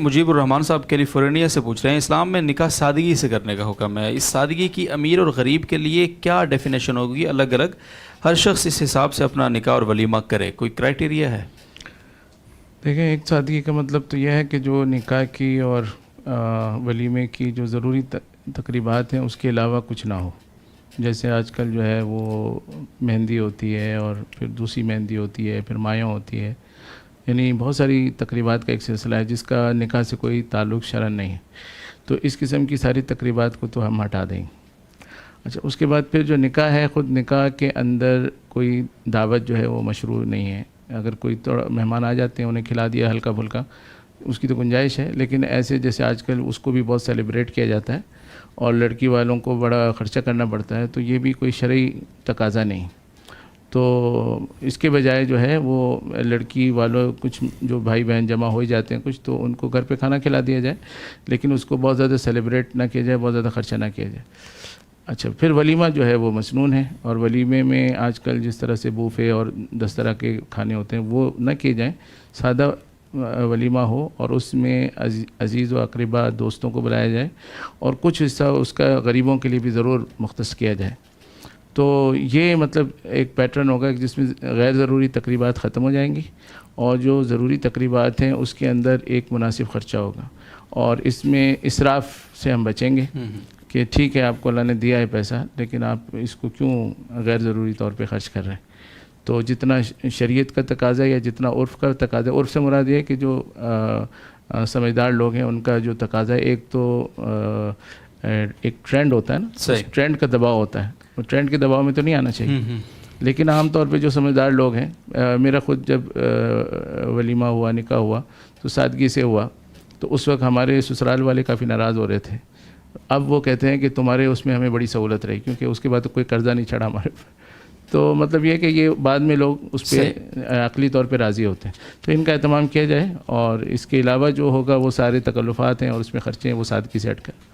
مجیب الرحمان صاحب کیلیفورنیا سے پوچھ رہے ہیں، اسلام میں نکاح سادگی سے کرنے کا حکم ہے، اس سادگی کی امیر اور غریب کے لیے کیا ڈیفینیشن ہوگی؟ الگ الگ ہر شخص اس حساب سے اپنا نکاح اور ولیمہ کرے، کوئی کرائٹیریا ہے؟ دیکھیں، ایک سادگی کا مطلب تو یہ ہے کہ جو نکاح کی اور ولیمے کی جو ضروری تقریبات ہیں اس کے علاوہ کچھ نہ ہو. جیسے آج کل جو ہے وہ مہندی ہوتی ہے اور پھر دوسری مہندی ہوتی ہے، پھر مایوں ہوتی ہے، یعنی بہت ساری تقریبات کا ایک سلسلہ ہے جس کا نکاح سے کوئی تعلق شرعاً نہیں ہے. تو اس قسم کی ساری تقریبات کو تو ہم ہٹا دیں گے. اچھا، اس کے بعد پھر جو نکاح ہے، خود نکاح کے اندر کوئی دعوت جو ہے وہ مشروع نہیں ہے. اگر کوئی تھوڑا مہمان آ جاتے ہیں، انہیں کھلا دیا ہلکا پھلکا، اس کی تو گنجائش ہے. لیکن ایسے جیسے آج کل اس کو بھی بہت سیلیبریٹ کیا جاتا ہے اور لڑکی والوں کو بڑا خرچہ کرنا پڑتا ہے، تو یہ بھی کوئی شرعی تقاضا نہیں. تو اس کے بجائے جو ہے وہ لڑکی والوں کچھ جو بھائی بہن جمع ہو ہی جاتے ہیں کچھ، تو ان کو گھر پہ کھانا کھلا دیا جائے، لیکن اس کو بہت زیادہ سیلیبریٹ نہ کیا جائے، بہت زیادہ خرچہ نہ کیا جائے. اچھا، پھر ولیمہ جو ہے وہ مسنون ہے، اور ولیمے میں آج کل جس طرح سے بوفے اور 10 طرح کے کھانے ہوتے ہیں وہ نہ کیے جائیں. سادہ ولیمہ ہو اور اس میں عزیز و اقربا دوستوں کو بلایا جائے، اور کچھ حصہ اس کا غریبوں کے لیے بھی ضرور مختص کیا جائے. تو یہ مطلب ایک پیٹرن ہوگا جس میں غیر ضروری تقریبات ختم ہو جائیں گی، اور جو ضروری تقریبات ہیں اس کے اندر ایک مناسب خرچہ ہوگا. اور اس میں اسراف سے ہم بچیں گے کہ ٹھیک ہے، آپ کو اللہ نے دیا ہے پیسہ، لیکن آپ اس کو کیوں غیر ضروری طور پہ خرچ کر رہے ہیں. تو جتنا شریعت کا تقاضا یا جتنا عرف کا تقاضا، عرف سے مراد یہ ہے کہ جو سمجھدار لوگ ہیں ان کا جو تقاضا ہے، ایک تو ایک ٹرینڈ ہوتا ہے نا، اس ٹرینڈ کا دباؤ ہوتا ہے، وہ ٹرینڈ کے دباؤ میں تو نہیں آنا چاہیے. لیکن عام طور پہ جو سمجھدار لوگ ہیں، میرا خود جب ولیمہ ہوا، نکاح ہوا تو سادگی سے ہوا، تو اس وقت ہمارے سسرال والے کافی ناراض ہو رہے تھے. اب وہ کہتے ہیں کہ تمہارے اس میں ہمیں بڑی سہولت رہی، کیونکہ اس کے بعد تو کوئی قرضہ نہیں چڑھا ہمارے پر. تو مطلب یہ کہ یہ بعد میں لوگ اس پہ عقلی طور پہ راضی ہوتے ہیں. تو ان کا اہتمام کیا جائے، اور اس کے علاوہ جو ہوگا وہ سارے تکلفات ہیں اور اس میں خرچے ہیں وہ سادگی سے ہٹ کر